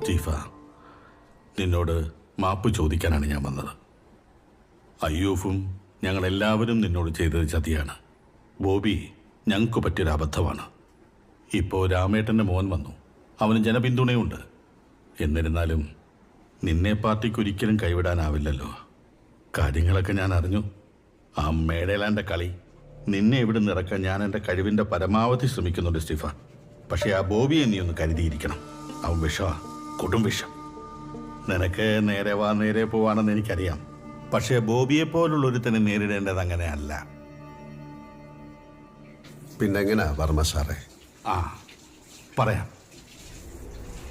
സ്റ്റീഫ, നിന്നോട് മാപ്പ് ചോദിക്കാനാണ് ഞാൻ വന്നത്. അയ്യൂഫും ഞങ്ങളെല്ലാവരും നിന്നോട് ചെയ്തത് ചതിയാണ്. ബോബി ഞങ്ങൾക്ക് പറ്റിയൊരു അബദ്ധമാണ്. ഇപ്പോൾ രാമേട്ടൻ്റെ മോൻ വന്നു, അവന് ജനപിന്തുണയുണ്ട്. എന്നിരുന്നാലും നിന്നെ പാർട്ടിക്ക് ഒരിക്കലും കൈവിടാനാവില്ലല്ലോ. കാര്യങ്ങളൊക്കെ ഞാൻ അറിഞ്ഞു. ആ മേടേലാൻ്റെ കളി നിന്നെ ഇവിടെ നിറക്കാൻ ഞാൻ എൻ്റെ കഴിവിൻ്റെ പരമാവധി ശ്രമിക്കുന്നുണ്ട് സ്റ്റീഫ. പക്ഷേ ആ ബോബിയെ നീ ഒന്ന് കരുതിയിരിക്കണം. അവൻ വിഷമാ, കൊടും വിഷം. നിനക്ക് നേരെ വാ നേരെ പോവാണെന്ന് എനിക്കറിയാം. പക്ഷേ ബോബിയെ പോലുള്ളൊരുത്തനെ നേരിടേണ്ടത് അങ്ങനെയല്ല. പിന്നെങ്ങനാ വർമ്മ സാറേ? പറയാം.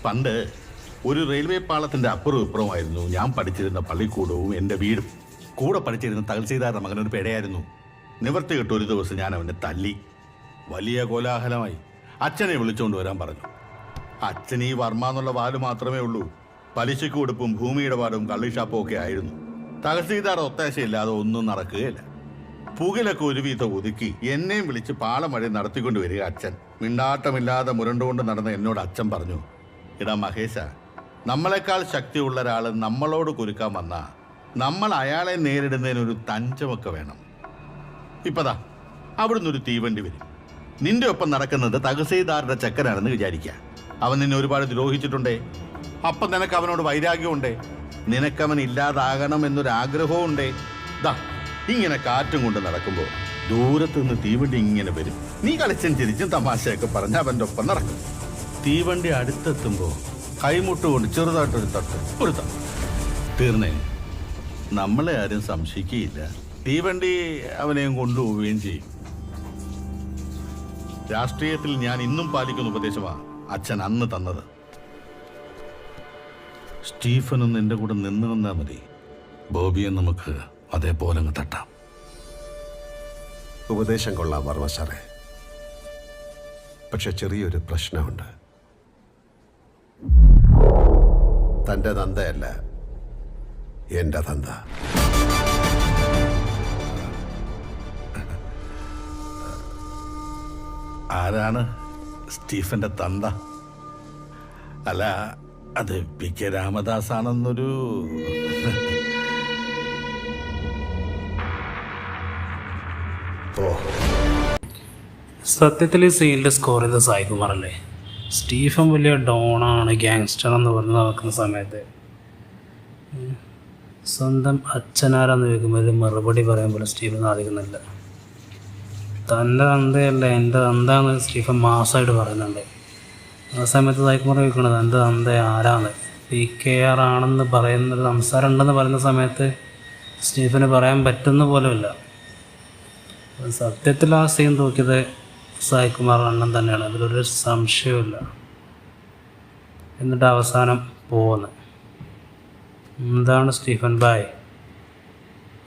പണ്ട് ഒരു റെയിൽവേ പാളത്തിൻ്റെ അപ്പുറവും ഇപ്പുറമായിരുന്നു ഞാൻ പഠിച്ചിരുന്ന പള്ളിക്കൂടവും എൻ്റെ വീടും. കൂടെ പഠിച്ചിരുന്ന തഹസീൽദാരുടെ മകനൊരു പെടയായിരുന്നു. നിവർത്തി കിട്ട ഒരു ദിവസം ഞാൻ അവനെ തല്ലി. വലിയ കോലാഹലമായി. അച്ഛനെ വിളിച്ചുകൊണ്ട് വരാൻ പറഞ്ഞു. അച്ഛൻ ഈ വർമ്മ എന്നുള്ള വാല് മാത്രമേ ഉള്ളൂ. പലിശയ്ക്ക് കൊടുപ്പും ഭൂമിയുടെ പാടും കള്ളിഷാപ്പും ഒക്കെ ആയിരുന്നു. തഹസീൽദാർ ഒത്താശയില്ലാതെ ഒന്നും നടക്കുകയില്ല. പുകലൊക്കെ ഒരു വീതം ഒതുക്കി എന്നെയും വിളിച്ച് പാളം വഴി നടത്തിക്കൊണ്ട് വരിക അച്ഛൻ. മിണ്ടാട്ടമില്ലാതെ മുരണ്ടുകൊണ്ട് നടന്ന എന്നോട് അച്ഛൻ പറഞ്ഞു, ഇടാ മഹേശ, നമ്മളെക്കാൾ ശക്തിയുള്ള ഒരാൾ നമ്മളോട് കുരുക്കാൻ വന്നാൽ നമ്മൾ അയാളെ നേരിടുന്നതിനൊരു തഞ്ചമൊക്കെ വേണം. ഇപ്പതാ അവിടുന്ന് ഒരു തീവണ്ടി വരും. നിന്റെ ഒപ്പം നടക്കുന്നത് തഹസീൽദാരുടെ ചെക്കനാണെന്ന് വിചാരിക്കുക. അവൻ നിന്നെ ഒരുപാട് ദ്രോഹിച്ചിട്ടുണ്ടേ. അപ്പം നിനക്ക് അവനോട് വൈരാഗ്യമുണ്ടേ. നിനക്കവൻ ഇല്ലാതാകണം എന്നൊരാഗ്രഹവും ഉണ്ടേ. ദാ ഇങ്ങനെ കാറ്റും കൊണ്ട് നടക്കുമ്പോൾ ദൂരത്ത് നിന്ന് തീവണ്ടി ഇങ്ങനെ വരും. നീ കളിച്ചും ചിരിച്ചും തമാശയൊക്കെ പറഞ്ഞ് അവൻ്റെ ഒപ്പം നടക്കും. തീവണ്ടി അടുത്തെത്തുമ്പോൾ കൈമുട്ടുകൊണ്ട് ചെറുതായിട്ടൊരു തട്ട് ഒരു തട്ട്. തീർന്നേ. നമ്മളെ ആരും സംശയിക്കുകയില്ല. തീവണ്ടി അവനെയും കൊണ്ടുപോവുകയും ചെയ്യും. രാഷ്ട്രീയത്തിൽ ഞാൻ ഇന്നും പാലിക്കുന്ന ഉപദേശമാണ് അച്ഛൻ അന്ന് തന്നത്. സ്റ്റീഫനും നിന്റെ കൂടെ നിന്ന് നിന്നാൽ മതി. ബോബിയെ നമുക്ക് അതേപോലെ അങ്ങ് തട്ടാം. ഉപദേശം കൊള്ളാം വർമ്മ സാറേ. പക്ഷെ ചെറിയൊരു പ്രശ്നമുണ്ട്. തൻ്റെ തന്തയല്ല എൻ്റെ തന്ത. ആരാണ് സ്റ്റീഫന്റെ തന്ത? അല്ല, അത് പി കെ രാമദാസ് ആണെന്നൊരു സത്യത്തിൽ ഈ സീനിൽ സ്കോർ ചെയ്ത സായികുമാറല്ലേ? സ്റ്റീഫൻ വലിയ ഡോണാണ്, ഗ്യാങ്സ്റ്റർ എന്ന് പറഞ്ഞ് നടക്കുന്ന സമയത്ത് സ്വന്തം അച്ഛനാരാന്ന് ചോദിക്കുമ്പോൾ ഒരു മറുപടി പറയാൻ പോലെ സ്റ്റീഫൻ സാധിക്കുന്നില്ല. തൻ്റെ തന്തയല്ല എൻ്റെ തന്താന്ന് സ്റ്റീഫൻ മാസമായിട്ട് പറയുന്നുണ്ട്. ആ സമയത്ത് സായികുമാർ ചോദിക്കണത് എൻ്റെ തന്ത ആരാണ്, PKR ആണെന്ന് പറയുന്നൊരു സംസാരം ഉണ്ടെന്ന് പറയുന്ന സമയത്ത് സ്റ്റീഫന് പറയാൻ പറ്റുന്ന പോലുമില്ല. സത്യത്തിൽ ആ സീൻ നോക്കിയത് സായികുമാർ അണ്ണൻ തന്നെയാണ്, അതിലൊരു സംശയമില്ല. എന്നിട്ട് അവസാനം പോകുന്നത് എന്താണ് സ്റ്റീഫൻ ബായ്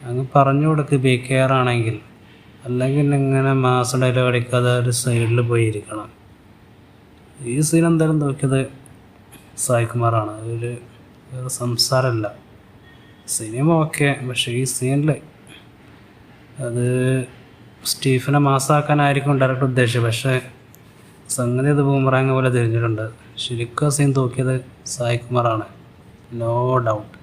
അങ്ങ് പറഞ്ഞു കൊടുക്ക് PKR ആണെങ്കിൽ, അല്ലെങ്കിൽ ഇങ്ങനെ മാസം ഡയലോഗ് അടിക്കാതെ ഒരു സൈഡിൽ പോയി ഇരിക്കണം. ഈ സീൻ എന്തായാലും നോക്കിയത് സായികുമാറാണ്. അതിൽ വേറെ സംസാരമില്ല. സിനിമ ഓക്കെ, പക്ഷേ ഈ സീനിൽ അത് സ്റ്റീഫനെ മാസാക്കാനായിരിക്കും ഡയറക്ടർ ഉദ്ദേശിച്ചത്. പക്ഷേ സംഗതി അത് ബൂമറാങ് പോലെ തിരിഞ്ഞിട്ടുണ്ട്. ശരിക്കും സീൻ തൂക്കിയത് സായികുമാറാണ്, നോ ഡൗട്ട്.